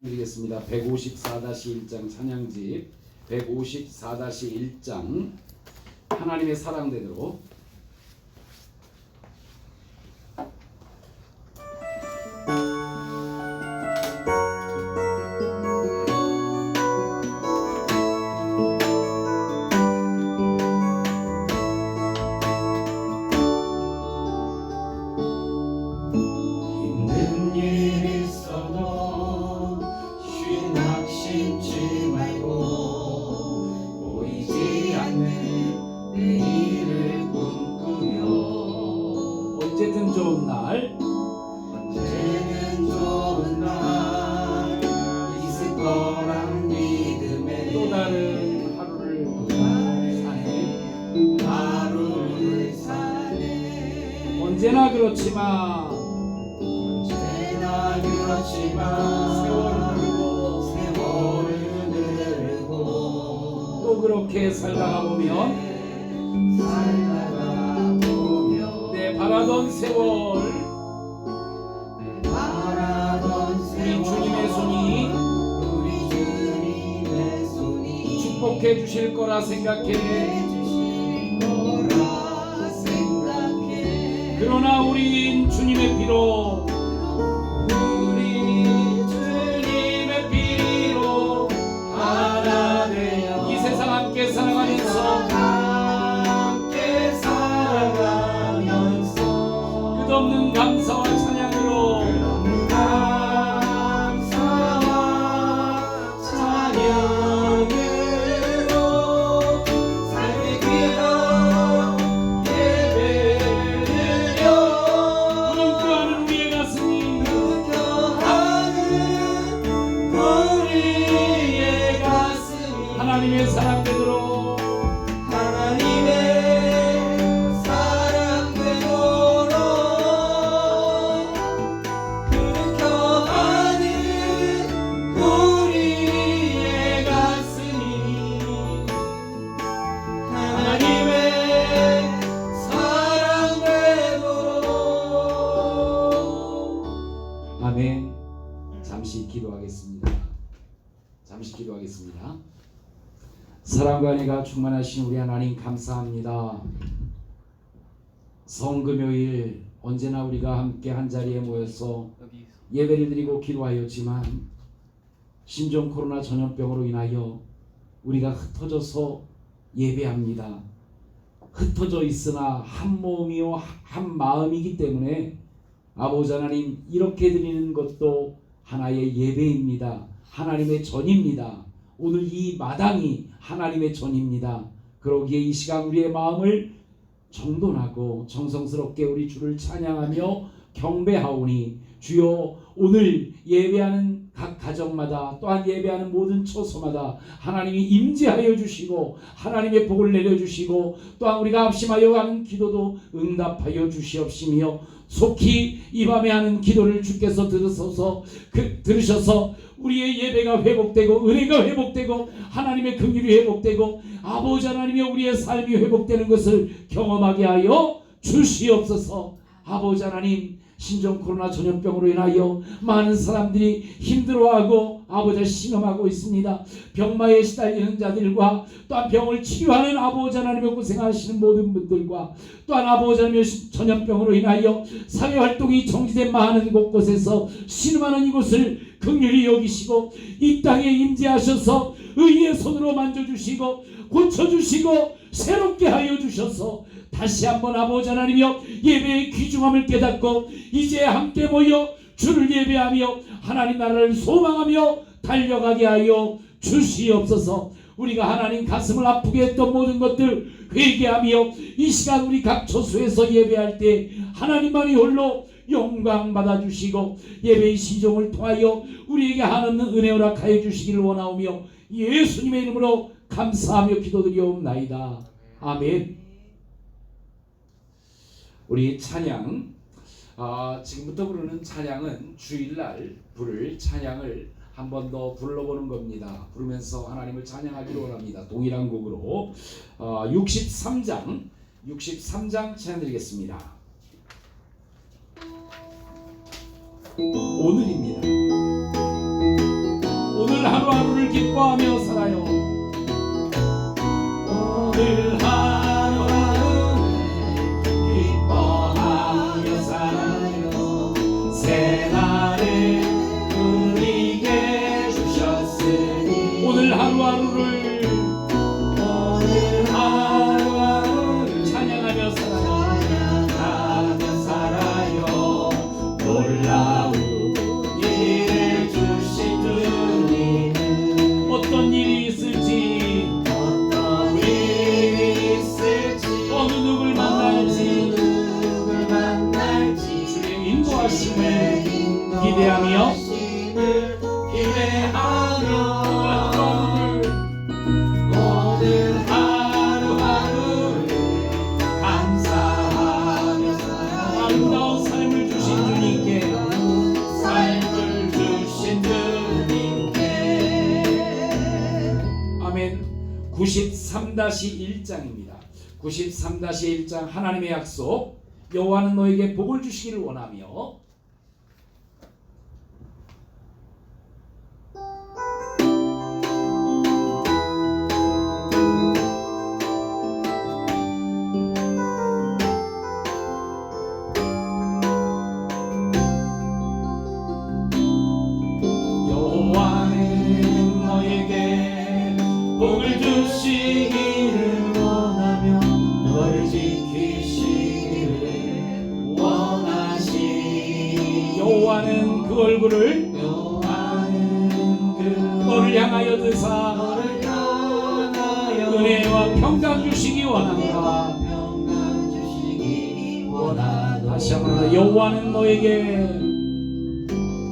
드리겠습니다. 154-1장 찬양집 154-1장 하나님의 사랑대로 언제든 좋은 날 있을 거란 믿음에 또 다른 하루를 사네 언제나 그렇지만 세월은 흐르고 또 그렇게 살다가 보면 내 바라던 세월 우리 주님의 손이 축복해 주실 거라 생각해. 그러나 우린 주님의 피로 하나 되어 이 세상 함께 살아가면서 끝없는 감사와 찬양으로 삶의 귀한 예배드려 물음표하는 우리의 가슴이 하나님의 사랑대로 아멘. 잠시 기도하겠습니다. 사랑과 은혜가 충만하신 우리 하나님 감사합니다. 성금요일 언제나 우리가 함께 한자리에 모여서 예배를 드리고 기도하였지만 신종 코로나 전염병으로 인하여 우리가 흩어져서 예배합니다. 흩어져 있으나 한 몸이요 한 마음이기 때문에 아버지 하나님 이렇게 드리는 것도 하나의 예배입니다. 하나님의 전입니다. 오늘 이 마당이 하나님의 전입니다. 그러기에 이 시간 우리의 마음을 정돈하고 정성스럽게 우리 주를 찬양하며 경배하오니 주여 오늘 예배하는 각 가정마다 또한 예배하는 모든 처소마다 하나님이 임재하여 주시고 하나님의 복을 내려주시고 또한 우리가 합심하여 하는 기도도 응답하여 주시옵시며 속히 이 밤에 하는 기도를 주께서 들으셔서 우리의 예배가 회복되고 은혜가 회복되고 하나님의 긍휼이 회복되고 아버지 하나님의 우리의 삶이 회복되는 것을 경험하게 하여 주시옵소서. 아버지 하나님 신종 코로나 전염병으로 인하여 많은 사람들이 힘들어하고 아버지 신음하고 있습니다. 병마에 시달리는 자들과 또한 병을 치료하는 아버지 하나님의 고생하시는 모든 분들과 또한 아버지 하나님의 전염병으로 인하여 사회활동이 정지된 많은 곳곳에서 신음하는 이곳을 긍휼히 여기시고 이 땅에 임재하셔서 의의 손으로 만져주시고 고쳐주시고 새롭게 하여 주셔서 다시 한번 아버지 하나님이여 예배의 귀중함을 깨닫고 이제 함께 모여 주를 예배하며 하나님 나라를 소망하며 달려가게 하여 주시옵소서. 우리가 하나님 가슴을 아프게 했던 모든 것들 회개하며 이 시간 우리 각 처소에서 예배할 때 하나님만이 홀로 영광 받아주시고 예배의 시종을 통하여 우리에게 한없는 은혜 허락하여 주시기를 원하오며 예수님의 이름으로 감사하며 기도드리옵나이다. 아멘. 우리 찬양 지금부터 부르는 찬양은 주일날 부를 찬양을 한 번 더 불러보는 겁니다. 부르면서 하나님을 찬양하기를 원합니다. 동일한 곡으로 63장 찬양 드리겠습니다. 오늘입니다. 하루하루를 기뻐하며 살아요. 오늘 하루하루를 기뻐하며 살아요. 새날을 우리에게 주셨으니 오늘 하루하루를 찬양하며 살아요. 놀라운 일을 주신 주님은 어떤 일이 있을지 어느 누굴 만날지 주의 인도하심을 기대하며 오늘 하루하루를 감사하며 살아요. 아름다운 삶을 주신 주님께 삶을 주신 주님께 아멘. 93-1장입니다. 93-1장 하나님의 약속. 여호와는 너에게 복을 주시기를 원하며 여호와는 너에게 복을 주시기를 원하며 너를 지키시기를 원하시니 여호와는 그 얼굴을 여호와는 그 너를 향하여 드사 너를 향하여 은혜와 평강 주시기 원합니다. 평강 주시기 원하노라. 다시 한번 여호와는 너에게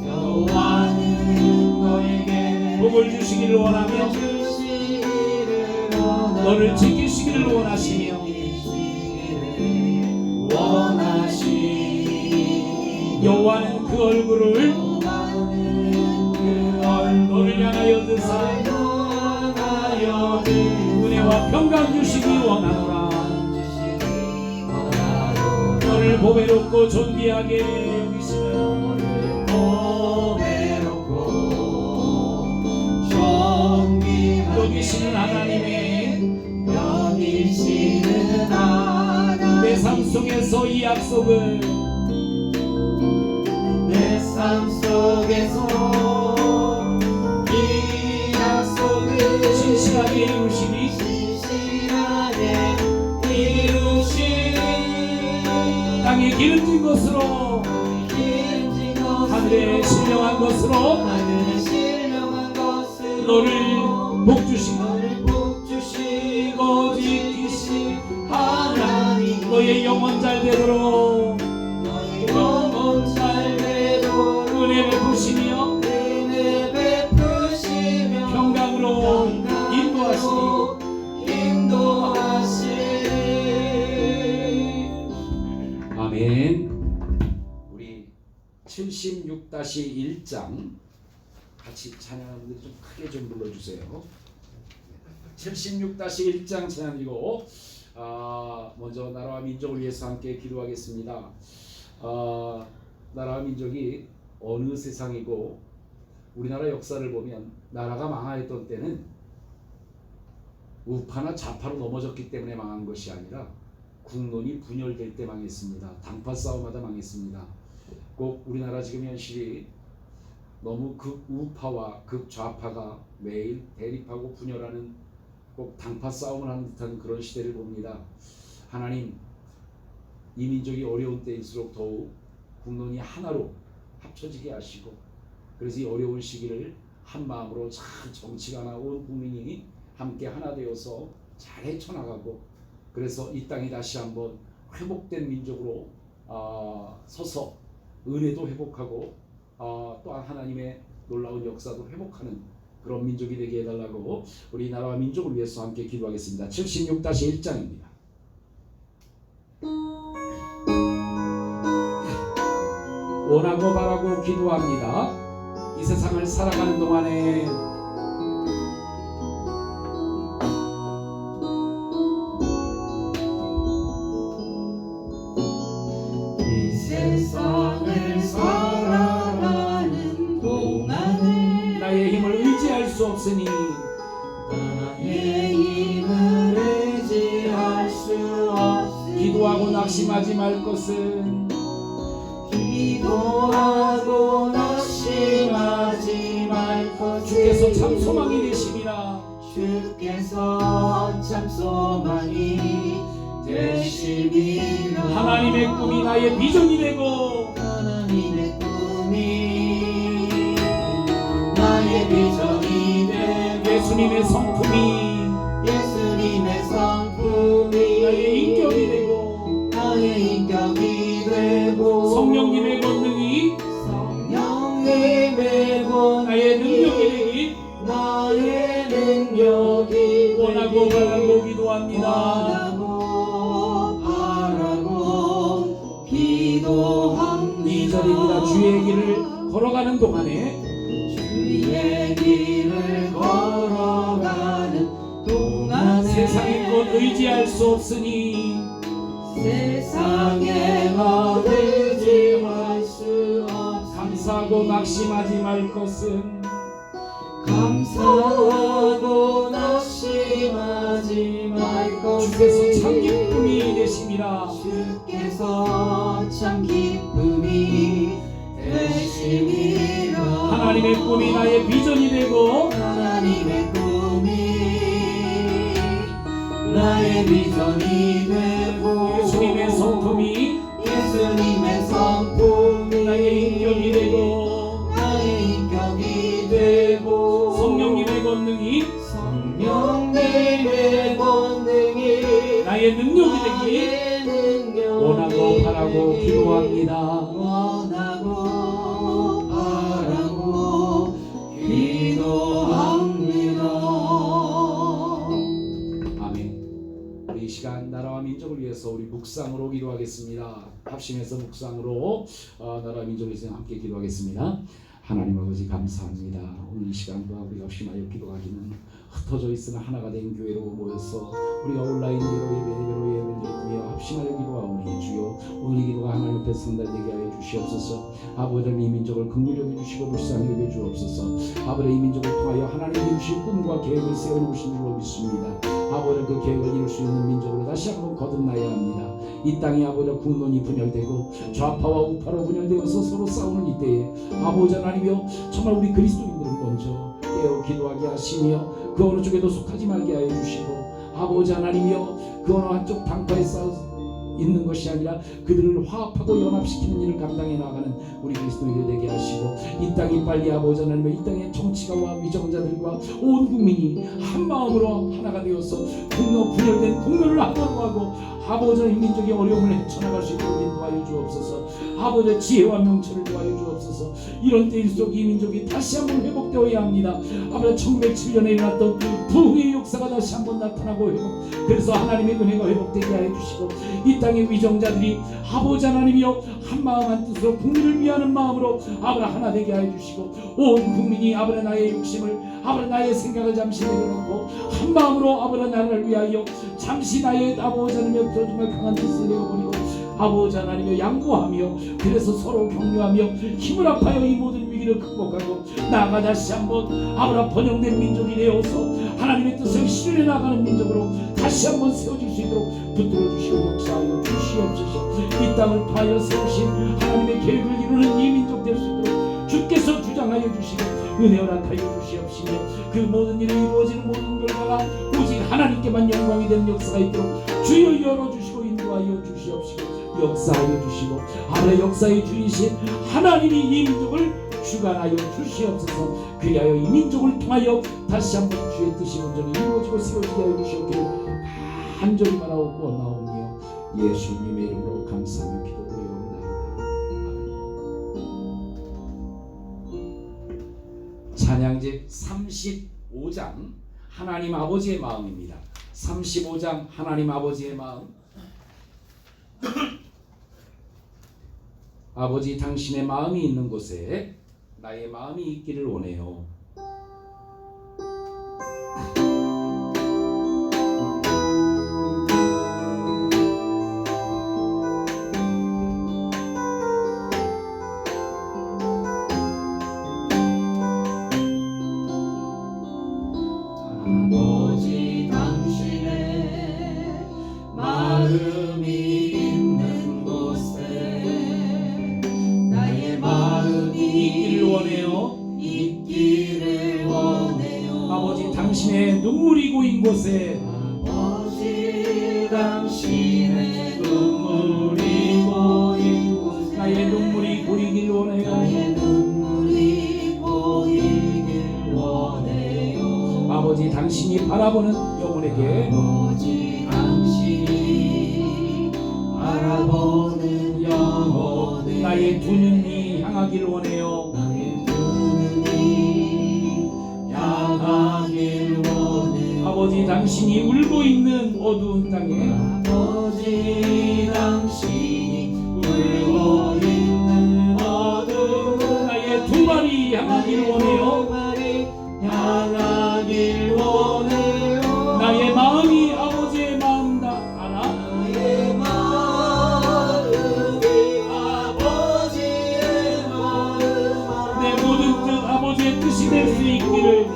여호와는 너에게 복을 주시기를 원하며 주시기를 원하며 너를 지키시기를 원하시며 원하시니 여호와는 그 얼굴을 너를 향하여 드사 은혜와 평강 주시기 원하노라. 너를 보배롭고 존귀하게 여기시는 여기시는 하나님의 내 삶 속에서 이 약속을 내 삶 속에서 이 약속을 진실하게 이루시니 진실하게 이루시니 땅에 기름진 것으로 하늘에 신령한 것으로 너를 복주시고 지키시 하나님 너의 영원 잘 되도록 은혜 베푸시며 평강으로 인도하시니 아멘. 우리 76-1장 같이 찬양하는 분들 좀 크게 좀 불러주세요. 76-1장 찬양 드리고 먼저 나라와 민족을 위해서 함께 기도하겠습니다. 나라와 민족이 어느 세상이고 우리나라 역사를 보면 나라가 망하였던 때는 우파나 좌파로 넘어졌기 때문에 망한 것이 아니라 국론이 분열될 때 망했습니다. 당파 싸움하다 망했습니다. 꼭 우리나라 지금 현실이 너무 극우파와 극좌파가 매일 대립하고 분열하는 꼭 당파 싸움을 하는 듯한 그런 시대를 봅니다. 하나님, 이 민족이 어려운 때일수록 더욱 국론이 하나로 합쳐지게 하시고 그래서 이 어려운 시기를 한 마음으로 잘 정치가 나온 국민이 함께 하나 되어서 잘 헤쳐나가고 그래서 이 땅이 다시 한번 회복된 민족으로 서서 은혜도 회복하고 또한 하나님의 놀라운 역사도 회복하는 그런 민족이 되게 해달라고 우리 나라와 민족을 위해서 함께 기도하겠습니다. 76-1장입니다. 원하고 바라고 기도합니다. 이 세상을 살아가는 동안에 이 세상을 살아가는 동안에 나의 힘을 의지할 수 수 없으니 나의 힘을 의지할 수 없으니 기도하고 낙심하지 말 것은 기도하고 낙심하지 말 것은 주께서 참 소망이 되심이라. 주께서 참 소망이 되심이라. 하나님의 꿈이 나의 비전이 되고 하나님의 꿈이 나의 비전이 되고 예수님의 성품이 예수님의 성품이 나의 인격이 되고 나의 인격이 되고 성령님의 권능이 성령님의 나의 능력이 권능이 되기 나의 능력이 원하고 되기 바라고 기도합니다. 바라고 기도합니다. 2절입니다. 주의 길을 걸어가는 동안에 주의 길을 걸어가는 동안에 세상의 것 의지할 수 없으니 세상에 것 의지할 수 없으니 감사하고 낙심하지 말 것은 감사하고 낙심하지 말 것은 주께서 참 기쁨이 되심이라. 주께서 참 기쁨이 되심이라. 하나님의 꿈이 나의 비전이 되고 하나님의 꿈이 나의 비전이 되고 예수님의 성품이 예수님의 성품이 나의 인격이 되고 나의 인격이 되고 성령님의 권능이 성령님의 권능이 나의 능력이 되기 나의 능력이 원하고 바라고 되기 기도합니다. 원하고 바라고 기도합니다. 아멘. 우리 이 시간 나라와 민족을 위해서 우리 묵상으로 기도하겠습니다. 합심해서 묵상으로 나라와 민족을 위해서 함께 기도하겠습니다. 하나님 아버지 감사합니다. 오늘 이 시간과 우리가 합심하여 기도하기는 흩어져 있으나 하나가 된 교회로 모여서 우리가 온라인으로 예배로 드리며 합심하여 기도하오니 주여 오늘 이 기도가 하나님 앞에 상달되게 하여 주시옵소서. 아버지 이 민족을 긍휼히 여겨주시고 불쌍히 여겨주옵소서. 아버지 이 민족을 통하여 하나님이 주신 꿈과 계획을 세워놓으신 줄로 믿습니다. 아버지 그 계획을 이룰 수 있는 민족으로 다시 한번 거듭나야 합니다. 이 땅에 아버지 국론이 분열되고 좌파와 우파로 분열되어서 서로 싸우는 이때에 아버지 하나님이여 정말 우리 그리스도인들은 먼저 깨어 기도하게 하시며 그 어느 쪽에도 속하지 말게 하여 주시고 아버지 하나님이여 그 어느 한쪽 당파에 싸워 있는 것이 아니라 그들을 화합하고 연합시키는 일을 감당해 나가는 우리 그리스도인들 되게 하시고 이 땅이 빨리 아버지 하나님의 이 땅의 정치가와 위정자들과 온 국민이 한 마음으로 하나가 되어서 분노 분열된 국면을 하나로 하고 아버지 하나님 민족의 어려움을 헤쳐나갈 수 있도록 인도하여 주옵소서. 아버지 지혜와 명철을 도하여 주옵소서. 이런 때일수록 이 민족이 다시 한번 회복되어야 합니다. 아버지 1907년에 일어났던 부흥의 역사가 다시 한번 나타나고 그래서 하나님의 은혜가 회복되게 하여 주시고 이 땅의 위정자들이 아버지 하나님이여 한 마음 한 뜻으로 국민을 위하는 마음으로 아버지 하나 되게 하여 주시고 온 국민이 아버지 나의 욕심을 아버지 나의 생각을 잠시 내려놓고 한 마음으로 아버지 나라를 위하여 잠시 나의 아버지 하나님이여 정말 강한 뜻을 내어버리고 아버지 하나님이여 양보하며 그래서 서로 격려하며 힘을 합하여 이 모든 위기를 극복하고 나아가 다시 한번 아버지 번영된 민족이 되어서 하나님의 뜻을 실현해 나가는 민족으로 다시 한번 세워질 수 있도록 붙들어 주시고 역사하여 주시옵소서. 이 땅을 파여 세우신 하나님의 계획을 이루는 이 민족 될 수 있도록 주께서 주장하여 주시고 은혜 허락하여 주시옵시며 그 모든 일이 이루어지는 모든 결과가 오직 하나님께만 영광이 되는 역사가 있도록 주여 열어주시고 인도하여 주시옵시고 역사하여 주시고 아버지 역사의 주이신 하나님이 이 민족을 주관하여 주시옵소서. 그리하여 이 민족을 통하여 다시 한번 주의 뜻이 온전히 이루어지고 세워지게 하여 주시옵기를 간절히 바라옵고 나오며 예수님의 이름으로 감사하며 기도드리옵나이다. 찬양집 35장 하나님 아버지의 마음입니다. 35장 하나님 아버지의 마음. 아버지 당신의 마음이 있는 곳에 나의 마음이 있기를 원해요. 당신의 눈물이 고인 곳에 아버지 당신의 눈물이 고인 곳에 나의 눈물이 고이길 원해요. 나의 눈물이 고이길 원해요. 아버지 당신이 바라보는 영혼에게 아버지 당신이 바라보는 영혼에 나의 두 눈이 향하길 원해요. 나의 두 눈이 향하길 원해. 아버지 당신이 울고 있는 어두운 땅에 아버지 당신이 울고 있는 어두운 나의 두 발이 향하길 원해요. 말이 향하길 원해요. 나의 마음이 아버지의 마음 다 알아. 나의 마음이 아버지의 마음 내 모든 뜻 아버지의 뜻이 될 수 있기를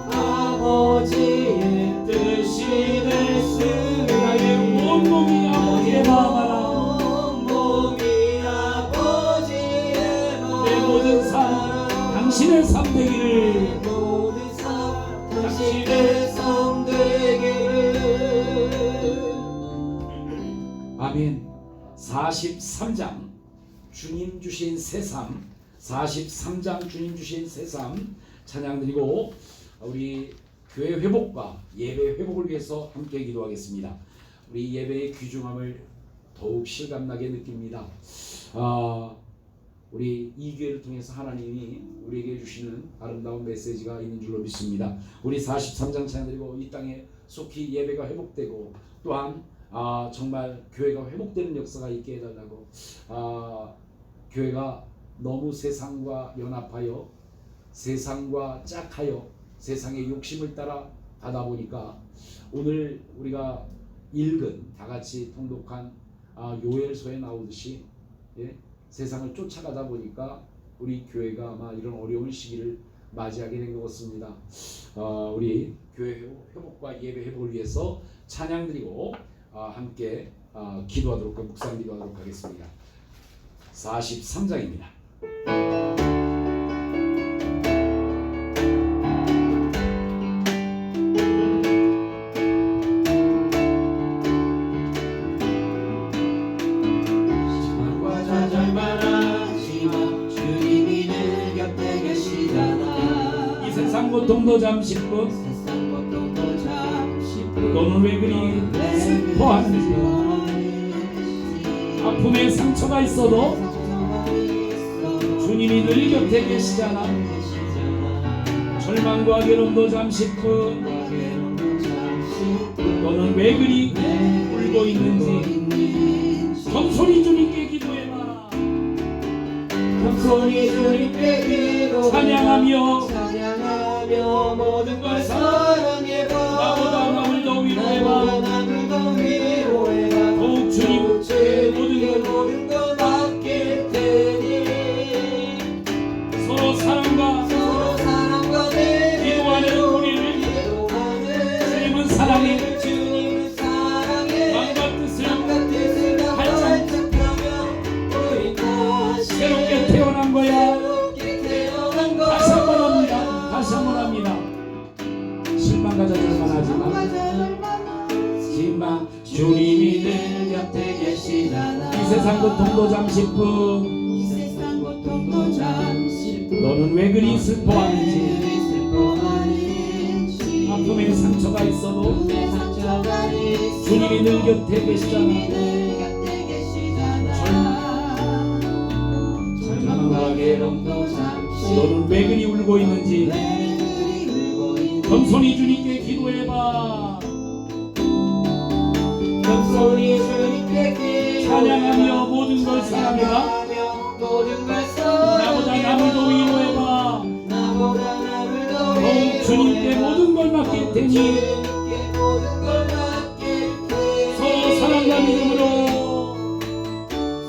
아버지의 뜻이 될 수 나의 온몸이 아버지의 마음 알아. 온몸이 아버지의 마음 내 모든 삶 당신의 삶 되기를 모든 삶 당신의 삶 되기를. 아멘. 43장 주님 주신 새삼 43장 주님 주신 새삼 찬양 드리고 우리 교회 회복과 예배 회복을 위해서 함께 기도하겠습니다. 우리 예배의 귀중함을 더욱 실감나게 느낍니다. 우리 이 기회를 통해서 하나님이 우리에게 주시는 아름다운 메시지가 있는 줄로 믿습니다. 우리 43장 찬양 드리고 이 땅에 속히 예배가 회복되고 또한 정말 교회가 회복되는 역사가 있게 해달라고 교회가 너무 세상과 연합하여 세상과 짝하여 세상의 욕심을 따라 가다 보니까 오늘 우리가 읽은 다같이 통독한 요엘서에 나오듯이 세상을 쫓아가다 보니까 우리 교회가 아마 이런 어려운 시기를 맞이하게 된 것 같습니다. 우리 교회 회복과 예배 회복을 위해서 찬양 드리고 함께 기도하도록 묵상 기도하도록 하겠습니다. 43장입니다. 시간과 좌절만 하지만 주님이 늘 곁에 계시잖아. 이 세상 고통도 잠시뿐 세상 고통도 잠시뿐 너는 왜 그리 슬퍼하는지 아픔에 상처가 있어도 주님이 늘 곁에 계시잖아. 절망과 괴로움도 잠시뿐 너는 왜 그리 울고 있는지 겸손히 주님께 기도해봐. 겸손히 주님께 기도해 찬양하며 찬양하며 모든 걸 사랑해봐. 나보다 남을 더 나보다 위로해봐. 남을 더 위로해봐. 더욱 주님께 모든 걸 맡길 테니 서로 사랑과 서로 사랑과 기도하는 우리를 주님은 사랑해. 주님은 사랑해. 마음과 뜻을 마음과 뜻을 활짝 펴며 우리 다시 새롭게 태어난 거야. 새롭게 태어난 거야. 다시 한번 합니다. 다시 한번 합니다. 실망과 좌절만 하지만 주님이 늘 곁에 계시잖아. 이 세상 고통도 잠시뿐 이 세상 고통도 잠시뿐 너는 왜 그리 슬퍼하는지 슬퍼하는지 아픔에 상처가 있어도 아픔에 상처가 있어 주님이 늘 곁에 계시잖아. 주님이 늘 곁에 계시잖아. 절망과 괴로움도 잠시 너는 왜 그리 울고 있는지 왜 그리 울고 있는지 겸손히 주님께 기도해봐. 겸손히 주님께 기도해 찬양하며 모든 걸 사랑해봐. 모든 걸 나보다 남을 더 위로해봐. 나보다 남을 더 더욱 주님께 모든 걸 맡길 테니 주님께 모든 걸 맡길 테니 서로 사랑과 믿음으로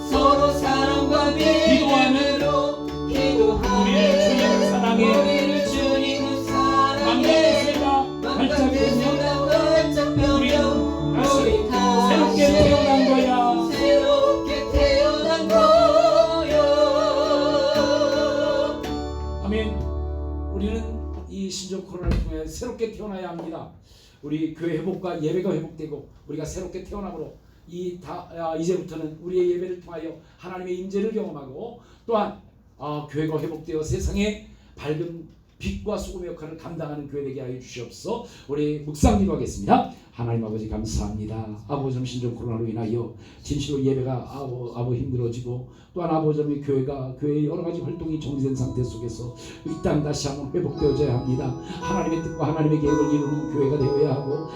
서로 사랑과 기도하는 기도하는 우리의 주님을 사랑해. 우리를 주님은 사랑해. 맘과 뜻을 활짝 펴며 우리 다시 우리 다시 새롭게 태어난 거야. 새롭게 태어난 거야. 아멘. 우리는 이 신종 코로나를 통해 새롭게 태어나야 합니다. 우리 교회 회복과 예배가 회복되고 우리가 새롭게 태어남으로 이제부터는 우리의 예배를 통하여 하나님의 임재를 경험하고 또한 교회가 회복되어 세상에 밝은 빛과 소금의 역할을 감당하는 교회 되게 하여 주시옵소서. 우리 묵상 기도하겠습니다. 하나님 아버지 감사합니다. 아버지 신종 코로나로 인하여 진실로 예배가 힘들어지고 또한 아버지 교회의 여러 가지 활동이 정지된 상태 속에서 이 땅 다시 한번 회복되어져야 합니다. 하나님의 뜻과 하나님의 계획을 이루는 교회가 되어야 하고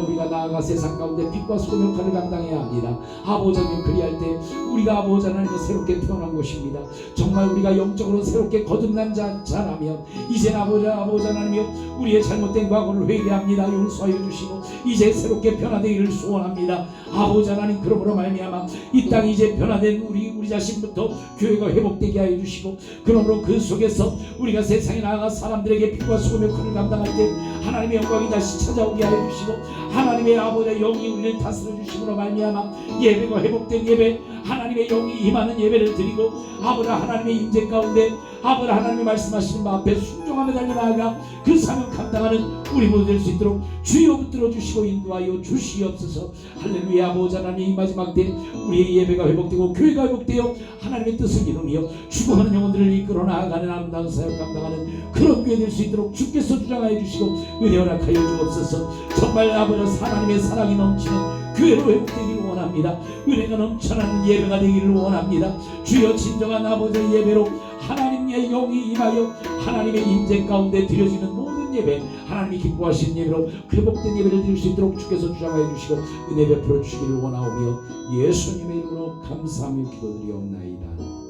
우리가 나아가 세상 가운데 빛과 소금 역할을 감당해야 합니다. 아버지 그리할 때 우리가 아버지 하나님의 새롭게 태어난 것입니다. 정말 우리가 영적으로 새롭게 거듭난 자라면 이제 아버지 하나님이여 우리의 잘못된 과거를 회개합니다. 용서하여 주시고 이제 새롭게 변화되기를 소원합니다. 아버지 하나님 그러므로 말미암아 이 땅 이제 변화된 우리 자신부터 교회가 회복되게 하여 주시고 그러므로 그 속에서 우리가 세상에 나아가 사람들에게 빛과 소금의 역할을 감당할 때 하나님의 영광이 다시 찾아오게 하여 주시고 하나님의 아버지의 영이 우리를 다스려 주심으로 말미암아 예배가 회복된 예배 하나님의 영이 임하는 예배를 드리고 아버지 하나님의 임재 가운데 아버지 하나님의 말씀하시는 바 앞에 순종하며 달려나아가 그 사명 감당하는 우리 모두 될 수 있도록 주여 붙들어 주시고 인도하여 주시옵소서. 할렐루야. 아버지 하나님 이 마지막 때 우리의 예배가 회복되고 교회가 회복되어 하나님의 뜻을 이루며 죽어가는 영혼들을 이끌어 나아가는 아름다운 사역 감당하는 그런 교회 될 수 있도록 주께서 주장하여 주시고 은혜 허락하여 주옵소서. 정말 아버지 하나님의 사랑이 넘치는 교회로 회복되기를 원합니다. 은혜가 넘쳐나는 예배가 되기를 원합니다. 주여 진정한 아버지의 예배로 하나님의 영이 임하여 하나님의 임재 가운데 드려지는 모든 예배 하나님이 기뻐하시는 예배로 회복된 예배를 드릴 수 있도록 주께서 주장하여 주시고 은혜 베풀어 주시기를 원하오며 예수님의 이름으로 감사하며 기도드리옵나이다. 아멘.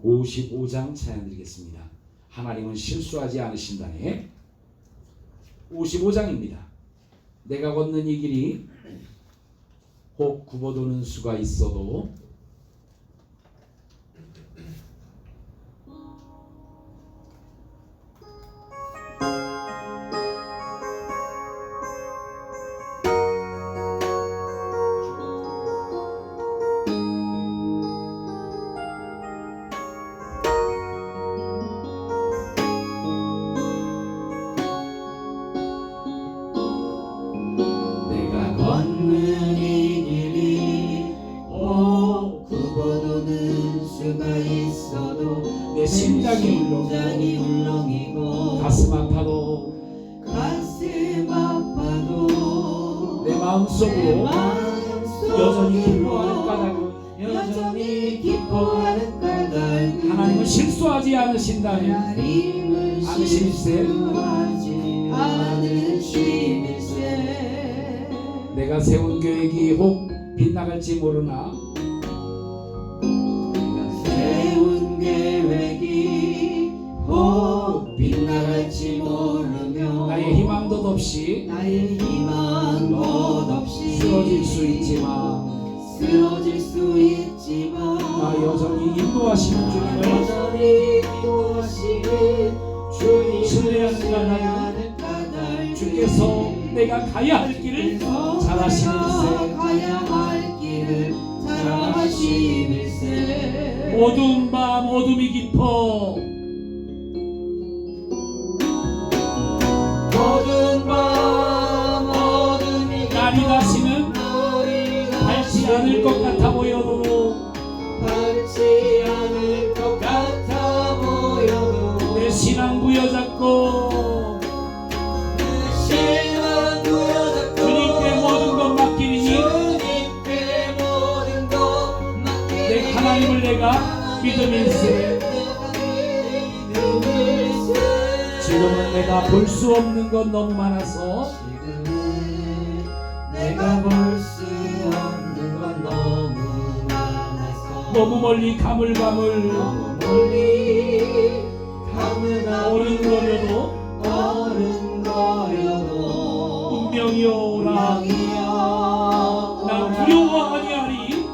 55장 찬양 드리겠습니다. 하나님은 실수하지 않으신다네. 55장입니다. 내가 걷는 이 길이 혹 굽어도는 수가 있어도 걷는 이 길이 굽어도는 수가 있어도 내 심장이 울렁이고 가슴 아파도 내 마음속으로 여전히 기뻐하는 까닭은 하나님은 실수하지 않으신다니 않으실세. 내가 세운 계획이 혹 빗나갈지 모르나 세운 계획이 혹 빗나갈지 모르며 나의 희망도 없이 쓰러질 수 있지만 나 여전히 인도하시는 주님을 신뢰하는 까닭 주께서 내가 가야 할 길을 잘하시는세. 어두운 밤 어둠이 깊어 날이 다시는 밝지 않을 것 같아 보여도 내 신앙 부여잡고 주님께 모든 것 맡기니 내 하나님을 내가 믿음일세. 지금은 내가 볼 수 없는 건 너무 많아서 너무 멀리 가물가물 어른거려도 운명이 오라. 나 두려워 아니하리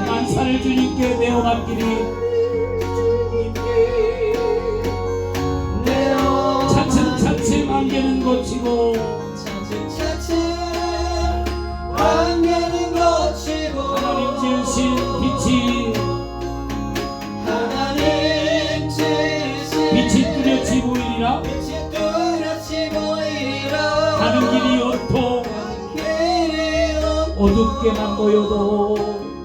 만사를 주님께 내어 맡기리. 차츰차츰 안개는 걷히고 하나님 지으신 빛이 고통 길이 어둡게만 보여도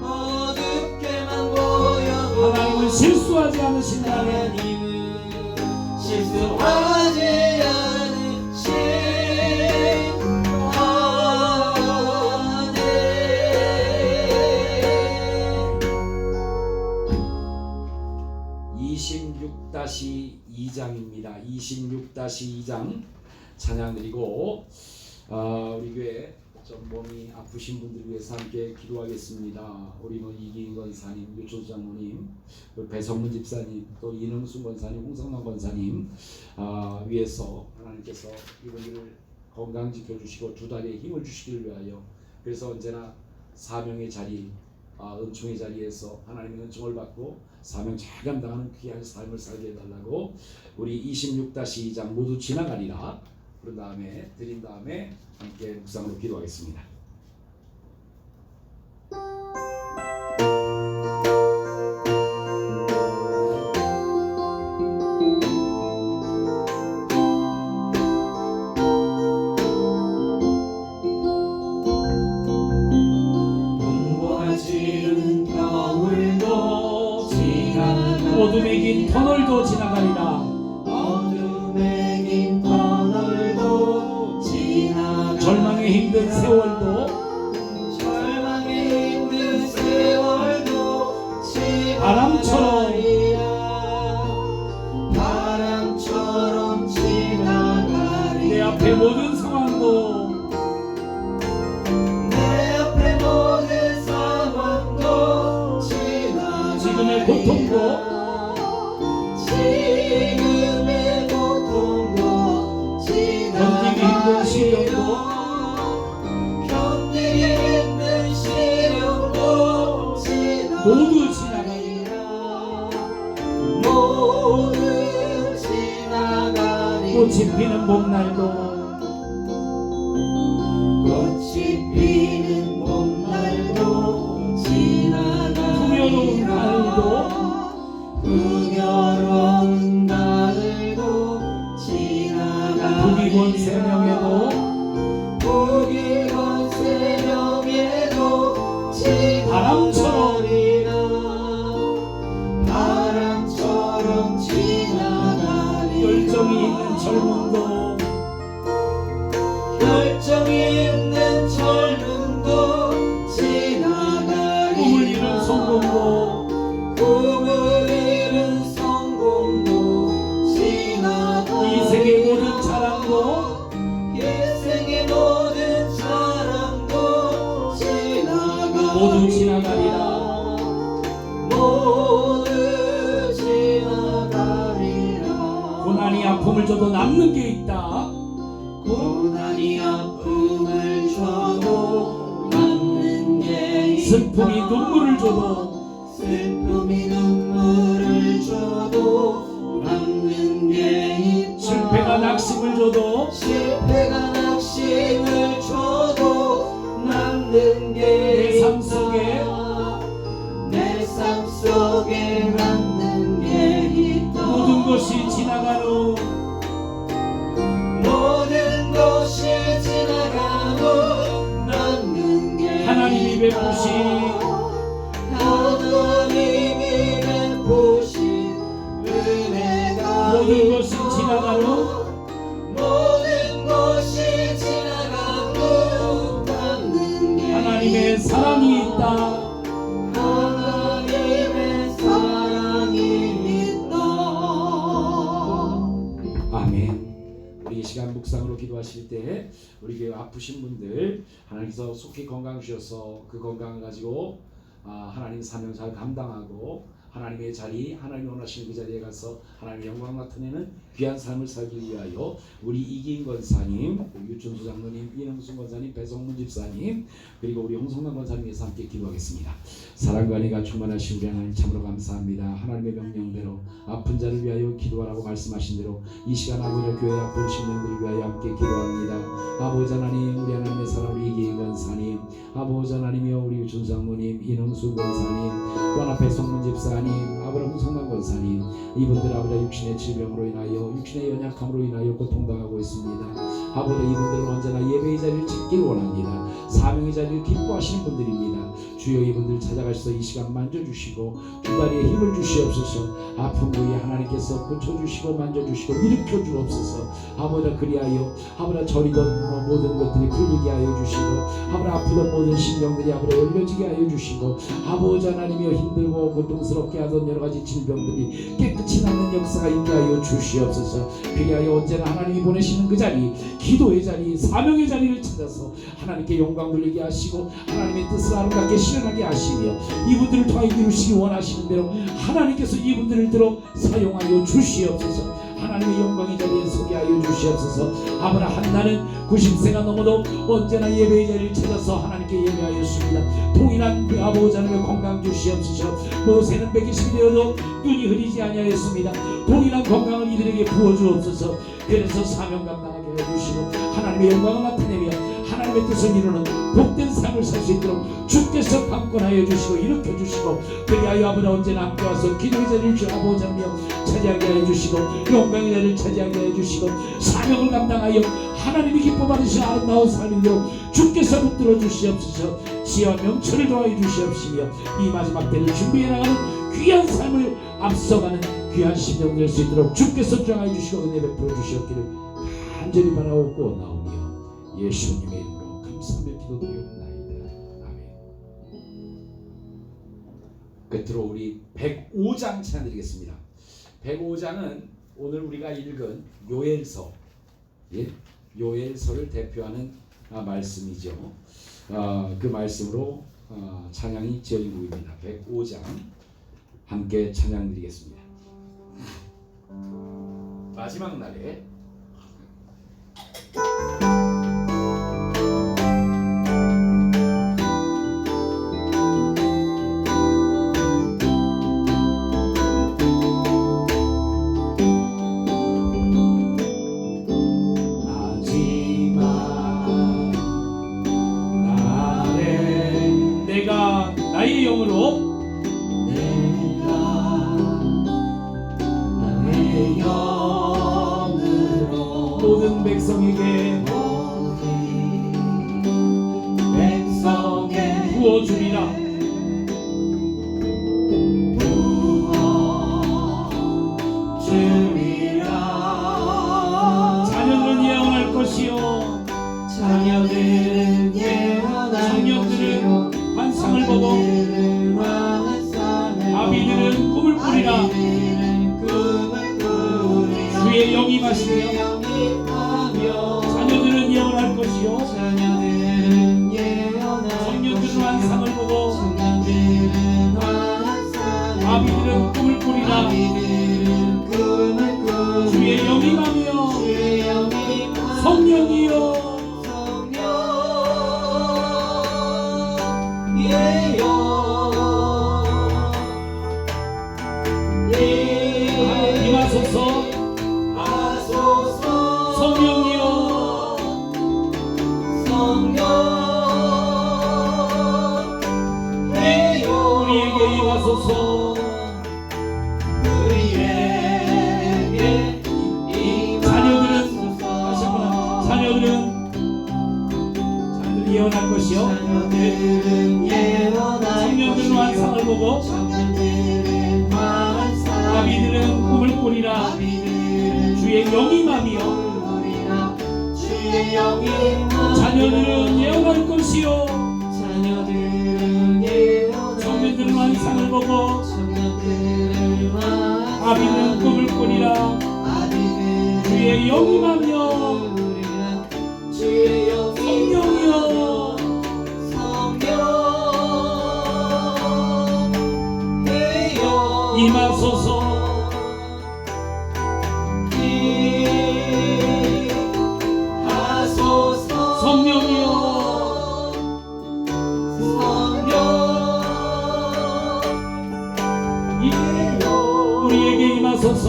어둡게만 보여도 하나님은 실수하지 않으신 하나님, 하나님은 실수하지 않으신 하나님. 26-2장입니다. 26-2장 찬양 드리고 우리 교회 좀 몸이 아프신 분들 위해서 함께 기도하겠습니다. 우리 이기인 권사님, 유초수 장로님, 배성문 집사님, 또 이능수 권사님, 홍성만 권사님 위해서 하나님께서 이분들을 건강 지켜주시고 두 다리에 힘을 주시기를 위하여, 그래서 언제나 사명의 자리, 은총의 자리에서 하나님의 은총을 받고 사명 잘 감당하는 귀한 삶을 살게 해달라고 우리 26-2장 모두 지나가리라 그런 다음에 드린 다음에 함께 묵상으로 기도하겠습니다. 눈보라지는 겨울도 지나가 어둠에 긴 터널도 지나가리라. 어둠에 긴 터널도 지나가 절망의 힘든 세월도 절망의 힘든 세월도 바람처럼 지나가리 내 앞에 모든 상황도 내 앞에 모든 상황도 지나가리 지금의 고통도 지금의 고통도 견디기 힘든 시련도 견디기 힘든 시련도 모두 지나가리라. 모두 지나가리 꽃이 피는 봄날도 꽃이 피는 봄날도 지나가리 풍요로운 날도 풍요로운 날도 지나가리 부귀권 세명에도 부귀권 세명에도 바람처럼 지나가리 열정이 있는 젊음도 결정이 있는 젊음도 지나가리 꿈을 이룬 성공도 꿈을 이룬 성공도 지나가리 이 세계 모든 자랑도 이 세계 모든 사랑도 지나가리 모두 지나가리라. 모두 지나가리라 고난이 아픔을 줘도 남는 게 있다. 고난이 아픔을 줘도 남는 게 있다 슬픔이 눈물을 줘도 슬픔이 눈물을 줘도 남는 게 있다 실패가 낙심을 줘도 실패가 낙심을 줘도 남는 게 내 삶 있다 속에 내 삶 속에 남는 게 있다 모든 것이 지나가는 모든 것이 지나가도 남는 게 하나님이 베푸신 하나님이 베푸신 은혜가 모든 것이 있고 지나가는 모든 것이 지나가도 남는 게 하나님의 사랑이 있다. 하나님의 사랑이 있다 아멘. 우리 이 시간 묵상으로 기도하실 때 우리 교회 아프신 분들 하나님께서 속히 건강 주셔서 그 건강을 가지고 하나님 사명 잘 감당하고 하나님의 자리, 하나님이 원하시는 그 자리에 가서 하나님의 영광 나타내는 귀한 삶을 살기 위하여 우리 이기인 권사님, 유춘수 장로님, 이능수 권사님, 배성문 집사님, 그리고 우리 홍성만 권사님께서 함께 기도하겠습니다. 사랑과 은혜가 충만하신 우리 하나님 참으로 감사합니다. 하나님의 명령대로 아픈 자를 위하여 기도하라고 말씀하신 대로 이 시간 아버지 교회 아픈 심령들을 위하여 함께 기도합니다. 아버지 하나님, 우리 하나님의 사랑 우리 이기인 권사님, 아버지 하나님이여 우리 유춘수 장로님, 이능수 권사님, 또 하나 배성문 집사님, 아버지 홍성만 권사님, 이분들 아버지 육신의 질병으로 인하여 육신의 연약함으로 인하여 고통당하고 있습니다. 아버지 이분들은 언제나 예배의 자리를 찾기를 원합니다. 사명의 자리를 기뻐하시는 분들입니다. 주여 이분들 찾아가셔서 이 시간 만져주시고 두 다리에 힘을 주시옵소서. 아픈 부위에 하나님께서 고쳐주시고 만져주시고 일으켜 주옵소서. 아버지 그리하여 아버지 저리던 모든 것들이 풀리게 하여 주시고 아버지 아프던 모든 신경들이 아버지 올려지게 하여 주시고 아버지 하나님이여 힘들고 고통스럽게 하던 여러 가지 질병들이 깨끗이 낫는 역사가 있게 하여 주시옵소서. 그리하여 언제나 하나님이 보내시는 그 자리, 기도의 자리, 사명의 자리를 찾아서 하나님께 영광 돌리게 하시고 하나님의 뜻을 아름답게 실현하게 하시며 이분들을 통하여 이루시기 원하시는 대로 하나님께서 이분들을 들어 사용하여 주시옵소서. 하나님의 영광의 자리에 서게 하여 주시옵소서. 아브라 한나는 90세가 넘어도 언제나 예배의 자리를 찾아서 하나님께 예배하였습니다. 동일한 그 아버지 하나님의 건강 주시옵소서. 모세는 120이 되어도 눈이 흐리지 아니하였습니다. 동일한 건강을 이들에게 부어주옵소서. 그래서 사명 감당하게 해주시고 하나님의 영광을 나타내며 하나님의 뜻을 이루는 복된 삶을 살 수 있도록 주께서 강권하여 주시고 일으켜 주시고 그리하여 아버지 언제나 함께 와서 기도의 자리를 주 아버지 하며 차지하게 하여 주시고 영광의 자리를 차지하게 하여 주시고 사명을 감당하여 하나님이 기뻐 받으시는 아름다운 삶으로 주께서 붙들어 주시옵소서. 지혜와 명철을 더하여 주시옵시며 이 마지막 때를 준비해 나가는 귀한 삶을 앞서가는 귀한 심령 될 수 있도록 주께서 주장하여 주시고 은혜 베풀어 주시옵기를 간절히 바라옵고 나오며 예수님의 이름으로 감사하며 기도드리옵나이다. 아멘. 끝으로 우리 105장 찬양드리겠습니다. 105장은 오늘 우리가 읽은 요엘서, 요엘서를 대표하는 말씀이죠. 그 말씀으로 찬양이 지어진 곡입니다. 105장 함께 찬양드리겠습니다. 마지막 날에 내가 나의 영으로 모든 백성에게 부어주리라. 자녀들은 예언할 것이요 자녀들은 예언할 청년들은 환상을 보고 아비들은 꿈을 꾸리라. 주의 영이 마시며 자녀들은 예언할 것이요 청년들은 환상을 보고 아비들은 꿈을 꾸리라. 주의 영이 마며 성령이여 임하소서. 성령이여 우리에게 임하소서. 자녀들은 예언할 것이요 청년들은 환상을 보고 아비들은 꿈을 꾸리라. 주의 영이 마며 자녀들은 예언할 것이요 청년들은 환상을 보고 아비들은 꿈을 꾸리라. 주의 영이 마며 성령이여 임하소서. 성령이여 우리에게 임하소서.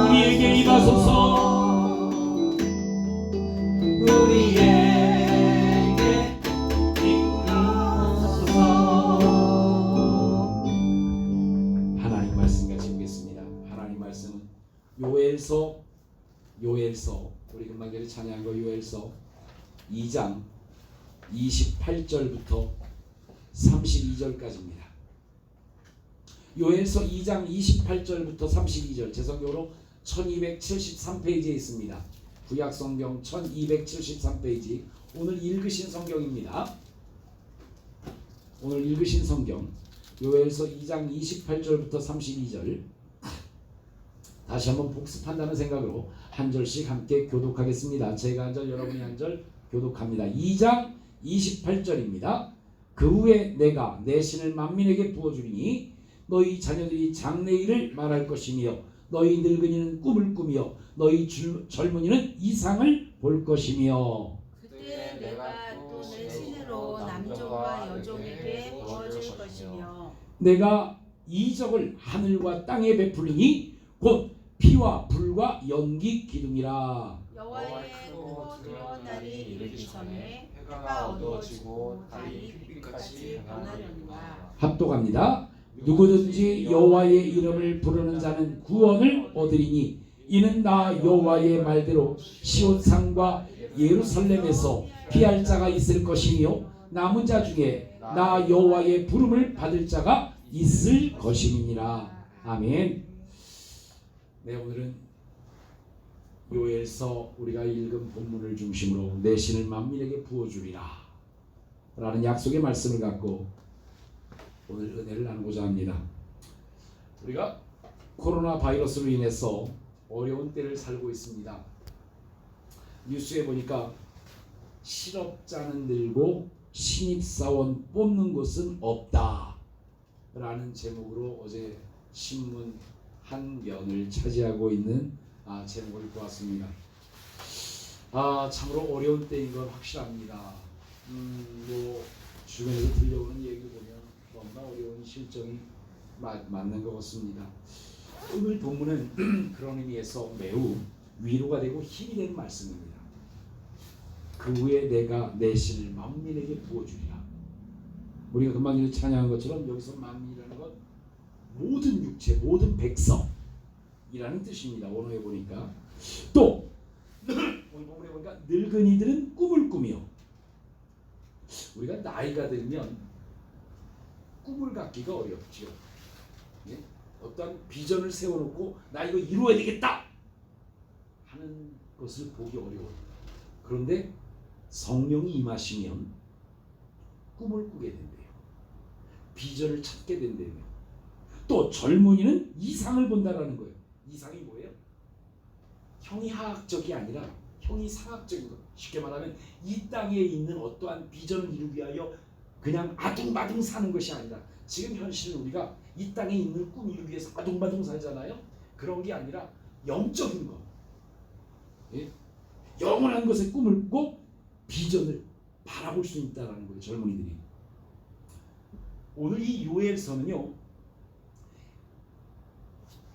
우리에게 임하소서. 요엘서 우리 금방 전에 찬양한 거 요엘서 2장 28절부터 32절까지입니다. 요엘서 2장 28절부터 32절 제 성경으로 1273페이지에 있습니다. 구약성경 1273페이지. 오늘 읽으신 성경입니다. 오늘 읽으신 성경 요엘서 2장 28절부터 32절 다시 한번 복습한다는 생각으로 한 절씩 함께 교독하겠습니다. 제가 한 절 여러분이 한 절 교독합니다. 2장 28절입니다. 그 후에 내가 내 신을 만민에게 부어주리니 너희 자녀들이 장래일을 말할 것이며 너희 늙은이는 꿈을 꾸며 너희 젊은이는 이상을 볼 것이며 그때 내가 또 내 신으로 남종과 여종에게 부어줄 것이며 내가 이적을 하늘과 땅에 베풀리니 곧 피와 불과 연기 기둥이라. 여호와의 크고 두려운 날이 이르기 전에 해가 어두워지고 달이 빛같이 변하려니와. 합독합니다. 누구든지 여호와의 이름을 부르는 자는 구원을 얻으리니 이는 나 여호와의 말대로 시온산과 예루살렘에서 피할 자가 있을 것이며 남은 자 중에 나 여호와의 부름을 받을 자가 있을 것임이니라. 아멘. 네, 오늘은 요엘서 우리가 읽은 본문을 중심으로 내 신을 만민에게 부어주리라 라는 약속의 말씀을 갖고 오늘 은혜를 나누고자 합니다. 우리가 코로나 바이러스로 인해서 어려운 때를 살고 있습니다. 뉴스에 보니까 실업자는 늘고 신입사원 뽑는 곳은 없다 라는 제목으로 어제 신문 한 면을 차지하고 있는 제목을 보았습니다. 참으로 어려운 때인 건 확실합니다. 뭐 주변에서 들려오는 얘기를 보면 너무나 어려운 실정이 맞는 것 같습니다. 오늘 본문은 그런 의미에서 매우 위로가 되고 힘이 되는 말씀입니다. 그 후에 내가 내 신을 만민에게 부어주리라. 우리가 금방 전에 찬양한 것처럼 여기서 만민이라는 것 모든 육체, 모든 백성이라는 뜻입니다. 원어에 보니까. 또 오늘 본문에 보니까 늙은이들은 꿈을 꾸며. 우리가 나이가 들면 꿈을 갖기가 어렵죠. 예? 어떤 비전을 세워놓고 나 이거 이루어야 되겠다 하는 것을 보기 어려워요. 그런데 성령이 임하시면 꿈을 꾸게 된대요. 비전을 찾게 된대요. 또 젊은이는 이상을 본다라는 거예요. 이상이 뭐예요? 형이하학적이 아니라 형이상학적인 것. 쉽게 말하면 이 땅에 있는 어떠한 비전을 이루기 위하여 그냥 아둥바둥 사는 것이 아니라 지금 현실은 우리가 이 땅에 있는 꿈 이루기 위해서 아둥바둥 살잖아요. 그런 게 아니라 영적인 것. 예? 영원한 것에 꿈을 꾸고 비전을 바라볼 수 있다는 거예요. 젊은이들이. 오늘 이 요엘서는요.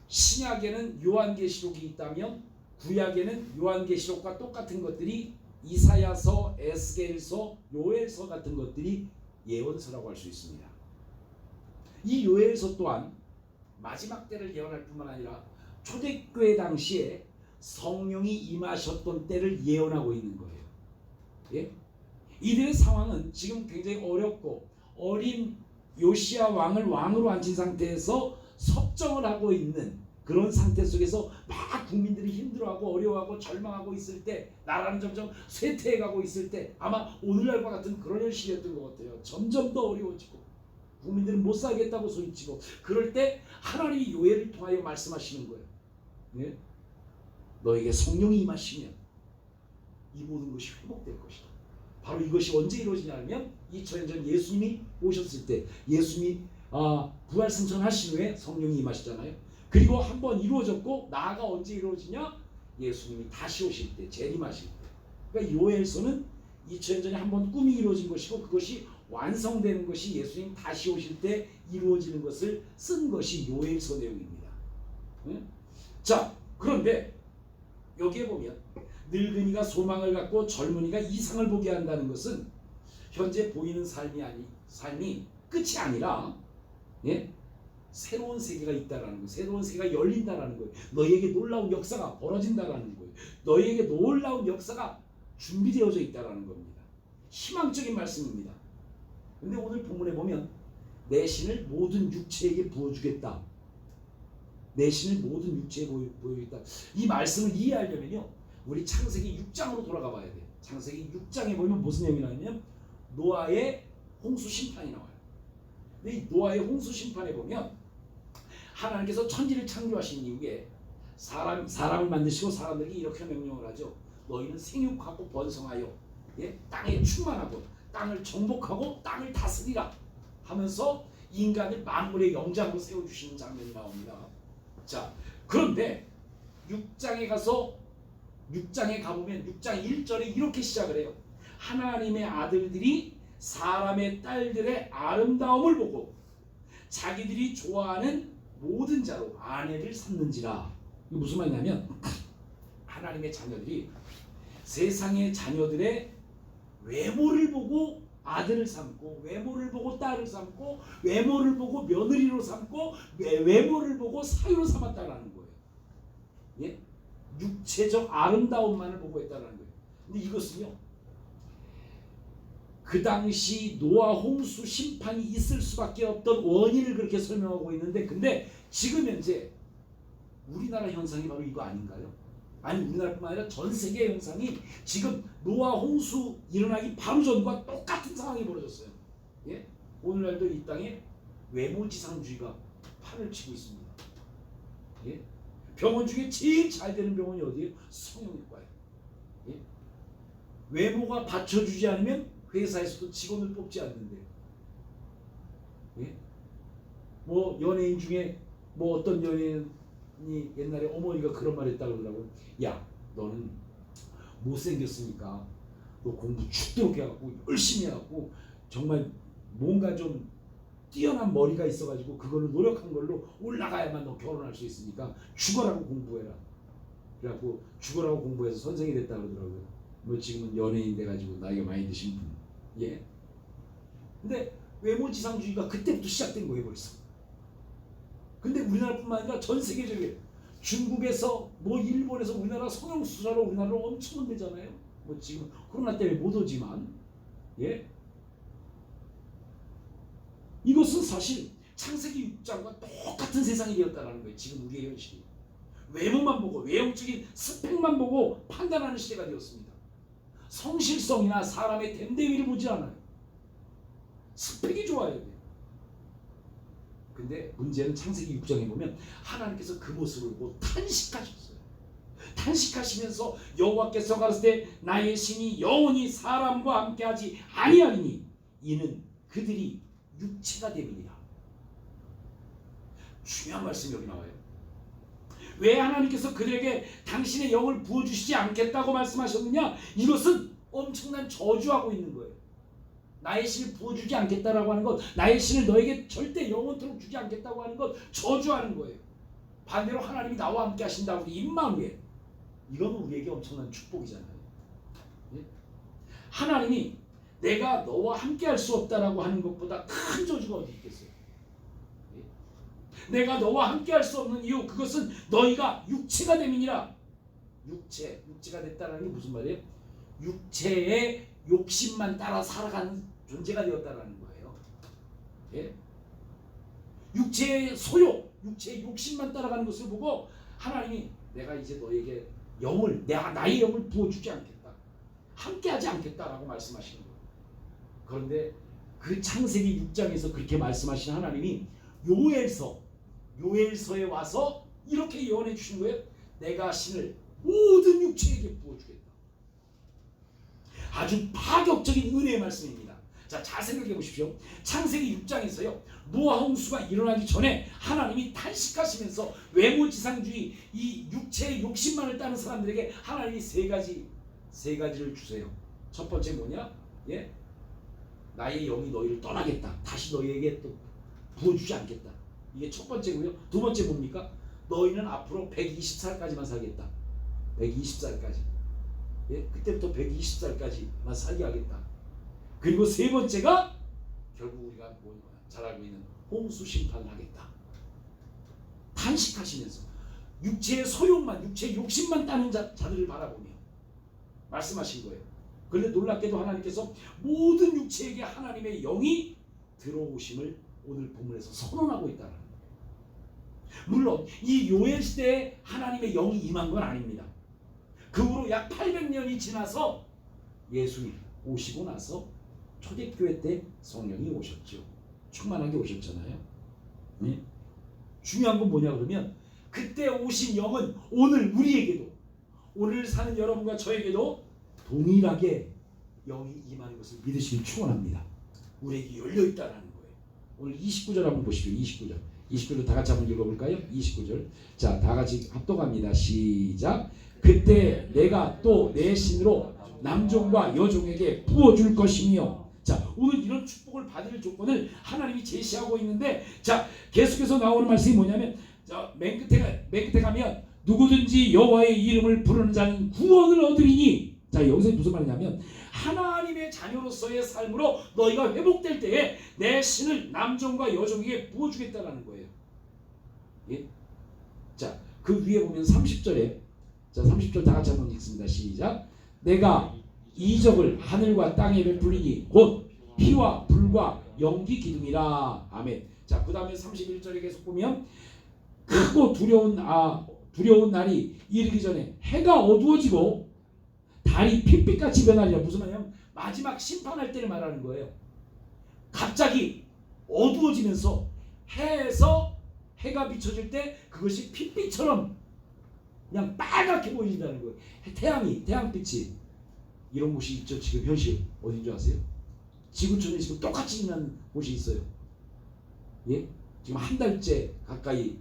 신약에는 요한계시록이 있다면 구약에는 요한계시록과 똑같은 것들이 이사야서, 에스겔서, 요엘서 같은 것들이 예언서라고 할 수 있습니다. 이 요엘서 또한 마지막 때를 예언할 뿐만 아니라 초대교회 당시에 성령이 임하셨던 때를 예언하고 있는 거예요. 예? 이들의 상황은 지금 굉장히 어렵고 어린 요시야 왕을 왕으로 앉힌 상태에서 섭정을 하고 있는 그런 상태 속에서 막 국민들이 힘들어하고 어려워하고 절망하고 있을 때, 나라는 점점 쇠퇴해가고 있을 때, 아마 오늘날과 같은 그런 현실이었던 것 같아요. 점점 더 어려워지고 국민들은 못 살겠다고 소리치고, 그럴 때 하나님이 요엘을 통하여 말씀하시는 거예요. 네? 너에게 성령이 임하시면 이 모든 것이 회복될 것이다. 바로 이것이 언제 이루어지냐면 2000년 전 예수님이 오셨을 때, 예수님이 부활 승천하신 후에 성령이 임하시잖아요. 그리고 한번 이루어졌고, 나아가 언제 이루어지냐? 예수님이 다시 오실 때, 재림하실 때. 그러니까 요엘서는 2000년 전에 한번 꿈이 이루어진 것이고, 그것이 완성되는 것이 예수님 다시 오실 때 이루어지는 것을 쓴 것이 요엘서 내용입니다. 응? 자, 그런데 여기에 보면 늙은이가 소망을 갖고 젊은이가 이상을 보게 한다는 것은 현재 보이는 삶이 끝이 아니라, 예? 새로운 세계가 있다라는 거예요. 새로운 세계가 열린다라는 거예요. 너희에게 놀라운 역사가 벌어진다라는 거예요. 너희에게 놀라운 역사가 준비되어져 있다라는 겁니다. 희망적인 말씀입니다. 근데 오늘 본문에 보면 내 신을 모든 육체에게 부어주겠다. 내 신을 모든 육체에 보여주겠다. 이 말씀을 이해하려면요, 우리 창세기 6장으로 돌아가 봐야 돼요. 창세기 6장에 보면 무슨 내용이 나오냐면 노아의 홍수 심판이 나와요. 근데 이 노아의 홍수 심판에 보면 하나님께서 천지를 창조하신 이후에 사람을 만드시고 사람들에게 이렇게 명령을 하죠. 너희는 생육하고 번성하여 땅에 충만하고 땅을 정복하고 땅을 다스리라 하면서 인간을 만물의 영장으로 세워주시는 장면이 나옵니다. 자, 그런데 6장에 가보면 6장 1절에 이렇게 시작을 해요. 하나님의 아들들이 사람의 딸들의 아름다움을 보고 자기들이 좋아하는 모든 자로 아내를 삼는지라. 이게 무슨 말이냐면 하나님의 자녀들이 세상의 자녀들의 외모를 보고 아들을 삼고, 외모를 보고 딸을 삼고, 외모를 보고 며느리로 삼고, 외모를 보고 사유로 삼았다라는 거예요. 예? 육체적 아름다움만을 보고 했다라는 거예요. 근데 이것은요, 그 당시 노아 홍수 심판이 있을 수밖에 없던 원인을 그렇게 설명하고 있는데, 근데 지금 현재 우리나라 현상이 바로 이거 아닌가요? 아니, 우리나라뿐만 아니라 전 세계 현상이 지금 노아 홍수 일어나기 바로 전과 똑같은 상황이 벌어졌어요. 예? 오늘날도 이 땅에 외모지상주의가 판을 치고 있습니다. 예? 병원 중에 제일 잘 되는 병원이 어디예요? 성형외과예요. 예? 외모가 받쳐주지 않으면 회사에서도 직원을 뽑지 않는데요. 예? 뭐 연예인 중에 뭐 어떤 연예인이 옛날에 어머니가 그런 말 했다고 그러더라고요. 야, 너는 못생겼으니까 너 공부 죽도록 해갖고 열심히 해갖고 정말 뭔가 좀 뛰어난 머리가 있어가지고 그걸로 노력한 걸로 올라가야만 너 결혼할 수 있으니까 죽어라고 공부해라. 그래갖고 죽어라고 공부해서 선생이 됐다 그러더라고요. 뭐 지금은 연예인 돼가지고 나이가 많이 드신 분. 예. 근데 외모지상주의가 그때부터 시작된 거예요, 벌써. 근데 우리나라뿐만 아니라 전 세계적으로 중국에서 뭐 일본에서 우리나라 성형수술하러 우리나라로 엄청 온대잖아요. 뭐 지금 코로나 때문에 못 오지만, 예. 이것은 사실 창세기 6장과 똑같은 세상이 되었다는 거예요. 지금 우리의 현실이. 외모만 보고 외형적인 스펙만 보고 판단하는 시대가 되었습니다. 성실성이나 사람의 됨됨이를 보지 않아요. 스펙이 좋아야 돼요. 근데 문제는 창세기 6장에 보면 하나님께서 그 모습을 보고 탄식하셨어요. 탄식하시면서 여호와께서 가라사대 나의 신이 영원히 사람과 함께하지 아니하리니 이는 그들이 육체가 됨이니라. 중요한 말씀이 여기 나와요. 왜 하나님께서 그들에게 당신의 영을 부어주시지 않겠다고 말씀하셨느냐? 이것은 엄청난 저주하고 있는 거예요. 나의 신을 부어주지 않겠다라고 하는 것, 나의 신을 너에게 절대 영원토록 주지 않겠다고 하는 것, 저주하는 거예요. 반대로 하나님이 나와 함께 하신다고 우리 임마누엘, 이건 우리에게 엄청난 축복이잖아요. 예? 하나님이 내가 너와 함께 할 수 없다라고 하는 것보다 큰 저주가 어디 있겠어요? 예? 내가 너와 함께 할 수 없는 이유, 그것은 너희가 육체가 됨이니라. 육체가 됐다는 게 무슨 말이에요? 육체의 욕심만 따라 살아가는 존재가 되었다는 거예요. 예? 육체의 소욕, 육체의 욕심만 따라가는 것을 보고 하나님이 내가 이제 너에게 영을, 나의 영을 부어주지 않겠다, 함께하지 않겠다라고 말씀하시는 거예요. 그런데 그 창세기 6장에서 그렇게 말씀하신 하나님이 요엘서에 와서 이렇게 예언해 주신 거예요. 내가 신을 모든 육체에게 부어주겠다. 아주 파격적인 은혜의 말씀입니다. 자, 잘 생각해 보십시오. 창세기 6장에서요, 노아 홍수가 일어나기 전에 하나님이 탄식하시면서 외모지상주의, 이 육체의 욕심만을 따는 사람들에게 하나님이 세 가지를 주세요. 첫 번째 뭐냐? 예? 나의 영이 너희를 떠나겠다. 다시 너희에게 또 부어주지 않겠다. 이게 첫 번째고요. 두 번째 뭡니까? 너희는 앞으로 120살까지만 살겠다. 120살까지. 예? 그때부터 120살까지만 살게 하겠다. 그리고 세 번째가 결국 우리가 잘 알고 있는 홍수 심판을 하겠다. 탄식하시면서 육체의 소욕만, 육체의 욕심만 따는 자들을 바라보며 말씀하신 거예요. 그런데 놀랍게도 하나님께서 모든 육체에게 하나님의 영이 들어오심을 오늘 본문에서 선언하고 있다는 거예요. 물론 이 요엘 시대에 하나님의 영이 임한 건 아닙니다. 그 후로 약 800년이 지나서 예수님 오시고 나서 초대교회 때 성령이 오셨죠. 충만하게 오셨잖아요. 네? 중요한 건 뭐냐 그러면 그때 오신 영은 오늘 우리에게도, 오늘 사는 여러분과 저에게도 동일하게 영이 임하는 것을 믿으시길 축원합니다. 우리에게 열려있다는 거예요. 오늘 29절 한번 보시죠. 29절 다 같이 한번 읽어볼까요? 29절 자, 다 같이 합독합니다. 시작. 그때 내가 또 내 신으로 남종과 여종에게 부어줄 것이며. 자, 오늘 이런 축복을 받을 조건을 하나님이 제시하고 있는데, 자, 계속해서 나오는 말씀이 뭐냐면, 맨 끝에 가면 누구든지 여호와의 이름을 부르는 자는 구원을 얻으리니. 자, 여기서 무슨 말이냐면 하나님의 자녀로서의 삶으로 너희가 회복될 때에 내 신을 남종과 여종에게 부어주겠다라는 거예요. 예? 자, 그 위에 보면 30절에, 자, 30절 다 같이 한번 읽습니다. 시작. 내가 이적을 하늘과 땅에 베풀리니 곧 피와 불과 연기 기둥이라. 아멘. 자, 그 다음에 31절에 계속 보면 크고 두려운 날이 이르기 전에 해가 어두워지고 달이 핏빛같이 변하리라. 무슨 말이냐면 마지막 심판할 때를 말하는 거예요. 갑자기 어두워지면서 해가 비춰질 때 그것이 핏빛처럼 그냥 빨갛게 보인다는 거예요. 태양빛이. 이런 곳이 있죠. 지금 현실 어딘 줄 아세요? 지구촌에 지금 똑같이 있는 곳이 있어요. 예? 지금 한 달째 가까이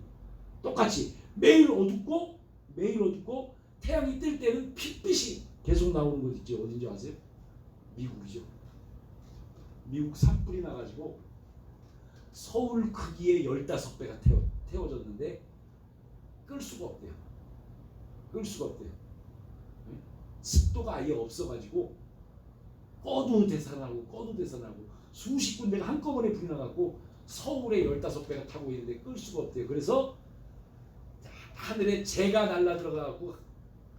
똑같이 매일 어둡고 태양이 뜰 때는 핏빛이 계속 나오는 곳 있죠. 어딘지 아세요? 미국이죠. 미국 산불이 나가지고 서울 크기의 15배가 태워졌는데 끌 수가 없대요. 습도가 아예 없어가지고 꺼도 되살아나고 수십 군데가 한꺼번에 불이 나갖고 서울에 15배가 타고 있는데 끌 수가 없대요. 그래서 하늘에 재가 날라 들어가갖고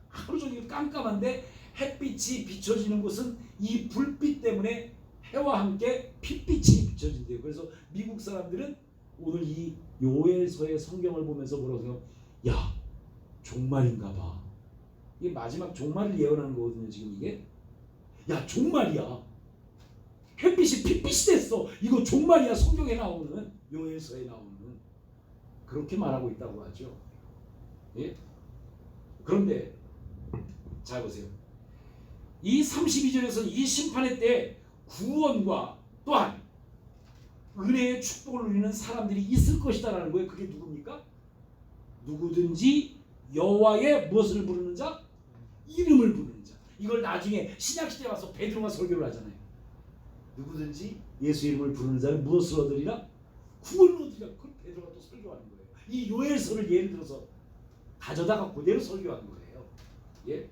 하루 종일 깜깜한데 햇빛이 비춰지는 곳은 이 불빛 때문에 해와 함께 핏빛이 비춰진대요. 그래서 미국 사람들은 오늘 이 요엘서의 성경을 보면서 뭐라고 생각해요? 야, 종말인가 봐. 이게 마지막 종말을 예언하는 거거든요. 지금 이게. 야, 종말이야. 햇빛이 핏빛이 됐어. 이거 종말이야. 성경에 나오는, 요엘서에 나오는. 그렇게 말하고 있다고 하죠. 예? 그런데 잘 보세요. 이 32절에서는 이 심판의 때 구원과 또한 은혜의 축복을 누리는 사람들이 있을 것이다라는 거예요. 그게 누굽니까? 누구든지 여호와의 무엇을 부르는 자? 이름을 부르는 자. 이걸 나중에 신약시대에 와서 베드로가 설교를 하잖아요. 누구든지 예수 이름을 부르는 자는 무엇을 얻으리라? 구원을 얻으리라. 그걸 베드로가 또 설교하는 거예요. 이 요엘서를 예를 들어서 가져다가 그대로 설교하는 거예요. 예?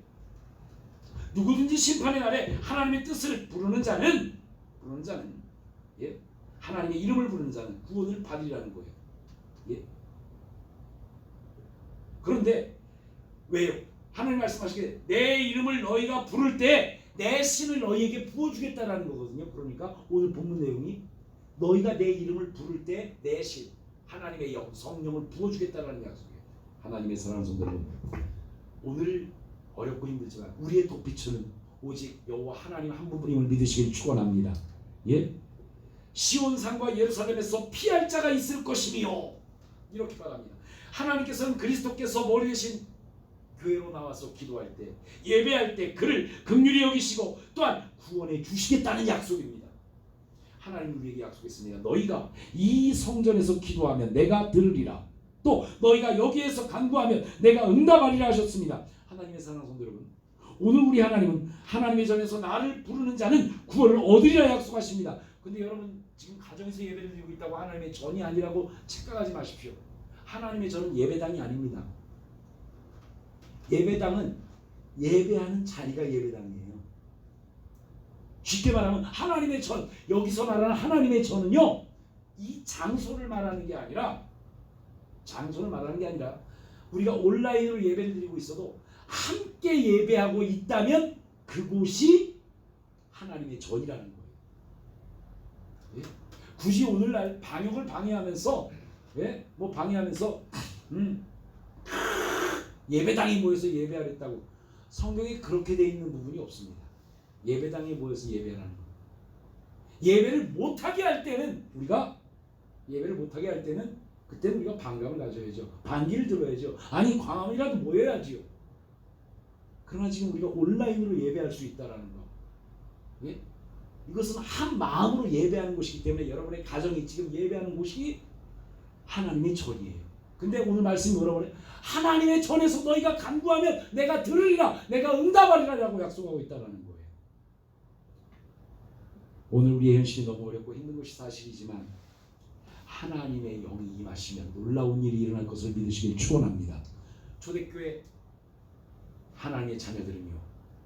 누구든지 심판의 날에 하나님의 뜻을 부르는 자는 예? 하나님의 이름을 부르는 자는 구원을 받으리라는 거예요. 예? 그런데 왜요? 하나님 말씀하시기에 내 이름을 너희가 부를 때 내 신을 너희에게 부어주겠다라는 거거든요. 그러니까 오늘 본문 내용이 너희가 내 이름을 부를 때 내 신, 하나님의 영, 성령을 부어주겠다라는 약속이에요. 하나님의 사랑하는 성도 여러분, 오늘 어렵고 힘들지만 우리의 도피처는 오직 여호와 하나님 한 분뿐임을 믿으시길 축원합니다. 예? 시온산과 예루살렘에서 피할 자가 있을 것이며, 이렇게 말합니다. 하나님께서는 그리스도께서 머리 대신 교회로 나와서 기도할 때, 예배할 때 그를 긍휼히 여기시고 또한 구원해 주시겠다는 약속입니다. 하나님 우리에게 약속했습니다. 너희가 이 성전에서 기도하면 내가 들으리라. 또 너희가 여기에서 간구하면 내가 응답하리라 하셨습니다. 하나님의 사랑하는 성도 여러분, 오늘 우리 하나님은 하나님의 전에서 나를 부르는 자는 구원을 얻으리라 약속하십니다. 근데 여러분 지금 가정에서 예배를 드리고 있다고 하나님의 전이 아니라고 착각하지 마십시오. 하나님의 전은 예배당이 아닙니다. 예배당은 예배하는 자리가 예배당이에요. 쉽게 말하면 하나님의 전, 여기서 말하는 하나님의 전은요, 이 장소를 말하는 게 아니라 장소를 말하는 게 아니라 우리가 온라인으로 예배를 드리고 있어도 함께 예배하고 있다면 그곳이 하나님의 전이라는 거예요. 예? 굳이 오늘날 방역을 방해하면서 뭐 방해하면서 예배당에 모여서 예배하랬다고 성경에 그렇게 돼 있는 부분이 없습니다. 예배당에 모여서 예배하는 거. 예배를 못하게 할 때는 그때는 우리가 반감을 가져야죠. 반기를 들어야죠. 아니 광화문이라도 모여야지요. 그러나 지금 우리가 온라인으로 예배할 수 있다라는 거. 예? 이것은 한 마음으로 예배하는 곳이기 때문에 여러분의 가정이 지금 예배하는 곳이 하나님의 전이에요. 근데 오늘 말씀이 뭐라고 그래? 하나님의 전에서 너희가 간구하면 내가 들으리라, 내가 응답하리라라고 약속하고 있다라는 거예요. 오늘 우리의 현실이 너무 어렵고 힘든 것이 사실이지만 하나님의 영이 임하시면 놀라운 일이 일어날 것을 믿으시길 축원합니다. 초대교회 하나님의 자녀들은요,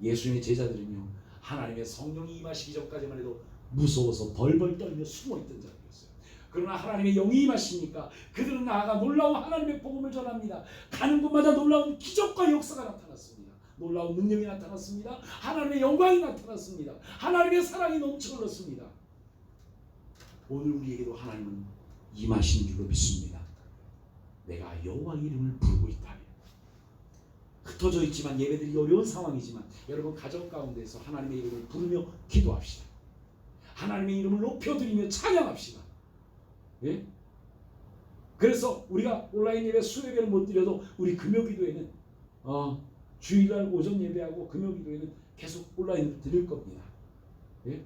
예수님의 제자들은요, 하나님의 성령이 임하시기 전까지만 해도 무서워서 벌벌 떨며 숨어있던 자들이었어요. 그러나 하나님의 영이 임하시니까 그들은 나아가 놀라운 하나님의 복음을 전합니다. 가는 곳마다 놀라운 기적과 역사가 나타났습니다. 놀라운 능력이 나타났습니다. 하나님의 영광이 나타났습니다. 하나님의 사랑이 넘쳐 흘렀습니다. 오늘 우리에게도 하나님은 임하신 줄로 믿습니다. 내가 여호와 이름을 부르고 있다면, 흩어져 있지만 예배드리기 어려운 상황이지만 여러분 가정 가운데서 하나님의 이름을 부르며 기도합시다. 하나님의 이름을 높여드리며 찬양합시다. 예? 그래서 우리가 온라인 예배 수요예배를 못 드려도 우리 금요기도에는 주일날 오전 예배하고 금요기도에는 계속 온라인으로 드릴 겁니다. 예?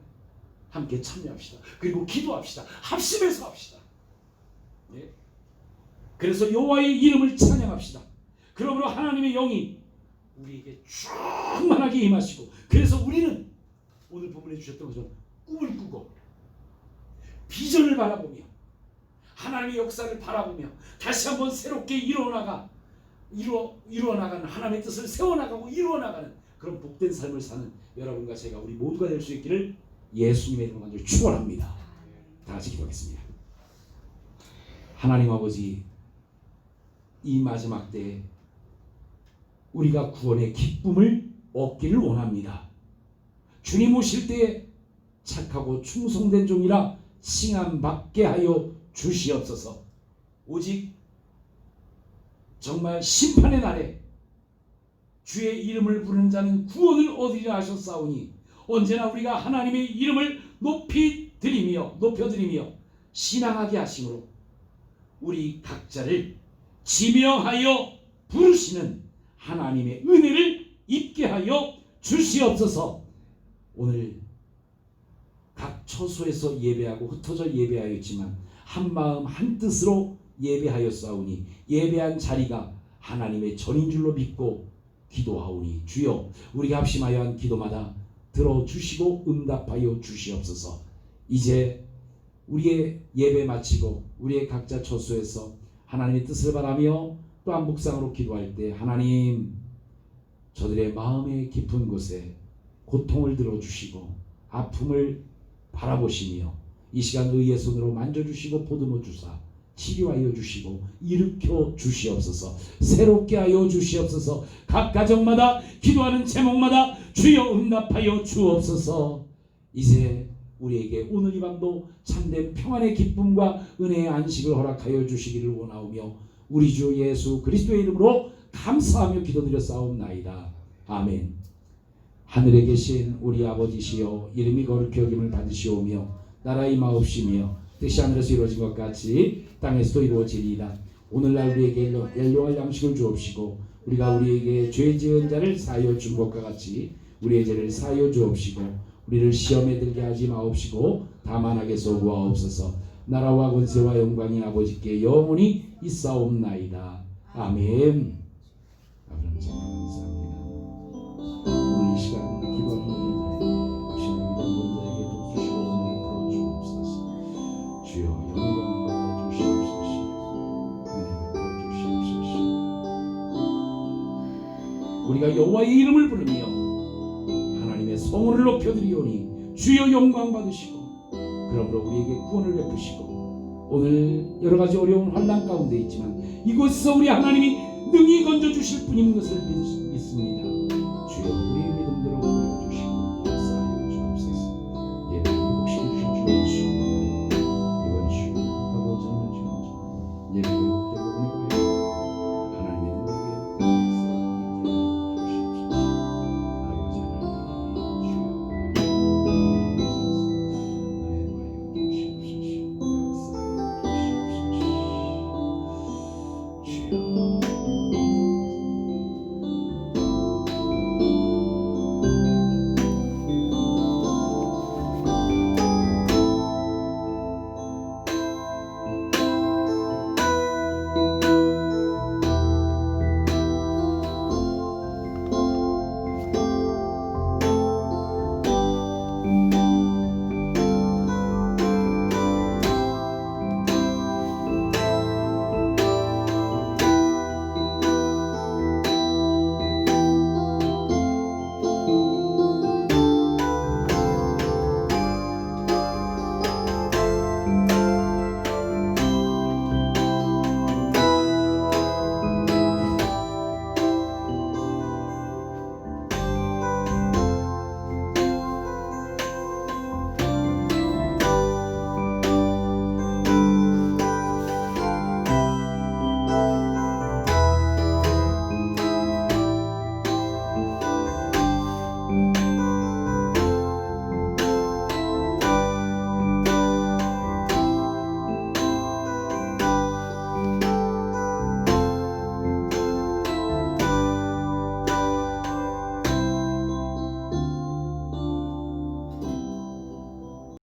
함께 참여합시다. 그리고 기도합시다. 합심해서 합시다. 예? 그래서 여호와의 이름을 찬양합시다. 그러므로 하나님의 영이 우리에게 충만하게 임하시고, 그래서 우리는 오늘 본문에 주셨던 것처럼 꿈을 꾸고 비전을 바라보며 하나님의 역사를 바라보며 다시 한번 새롭게 이루어나가는 하나님의 뜻을 세워나가고 이루어나가는 그런 복된 삶을 사는 여러분과 제가 우리 모두가 될 수 있기를 예수님의 이름으로 간절히 축원합니다. 다 같이 기도하겠습니다. 하나님 아버지, 이 마지막 때에 우리가 구원의 기쁨을 얻기를 원합니다. 주님 오실 때에 착하고 충성된 종이라 칭함받게 하여 주시옵소서. 오직 정말 심판의 날에 주의 이름을 부르는 자는 구원을 얻으리라 하셨사오니 언제나 우리가 하나님의 이름을 높여드리며 신앙하게 하심으로 우리 각자를 지명하여 부르시는 하나님의 은혜를 입게 하여 주시옵소서. 오늘 각 처소에서 예배하고 흩어져 예배하였지만 한 마음 한 뜻으로 예배하였사오니 예배한 자리가 하나님의 전인 줄로 믿고 기도하오니 주여 우리가 합심하여 한 기도마다 들어주시고 응답하여 주시옵소서. 이제 우리의 예배 마치고 우리의 각자 처소에서 하나님의 뜻을 바라며 또한 묵상으로 기도할 때 하나님, 저들의 마음의 깊은 곳에 고통을 들어주시고 아픔을 바라보시며 이 시간 의의 손으로 만져주시고 보듬어 주사 치료하여 주시고 일으켜 주시옵소서. 새롭게 하여 주시옵소서. 각 가정마다 기도하는 제목마다 주여 응답하여 주옵소서. 이제 우리에게 오늘 이 밤도 참된 평안의 기쁨과 은혜의 안식을 허락하여 주시기를 원하오며 우리 주 예수 그리스도의 이름으로 감사하며 기도드렸사옵나이다. 아멘. 하늘에 계신 우리 아버지시여, 이름이 거룩히 여김을 받으시오며 나라 임하옵시며 뜻이 하늘에서 이루어진 것 같이 땅에서도 이루어지리이다. 오늘날 우리에게 일용할 양식을 주옵시고 우리가 우리에게 죄 지은 자를 사하여 준 것과 같이 우리의 죄를 사하여 주옵시고 우리를 시험에 들게 하지 마옵시고 다만 악에서 구하옵소서. 나라와 권세와 영광이 아버지께 영원히 있사옵나이다. 아멘. 아버지 감사합니다. 오늘 이 시간 기도하는 자에게 복주시고 은혜를 풀어주옵소서. 주여 영광 받아주시옵소서. 은혜를 풀어주시옵소서. 우리가 여호와의 이름을 부르며 하나님의 성을 높여드리오니 주여 영광 받으시고 그러므로 우리에게 구원을 베푸시고 오늘 여러 가지 어려운 환난 가운데 있지만 이곳에서 우리 하나님이 능히 건져 주실 분인 것을 믿습니다. 주여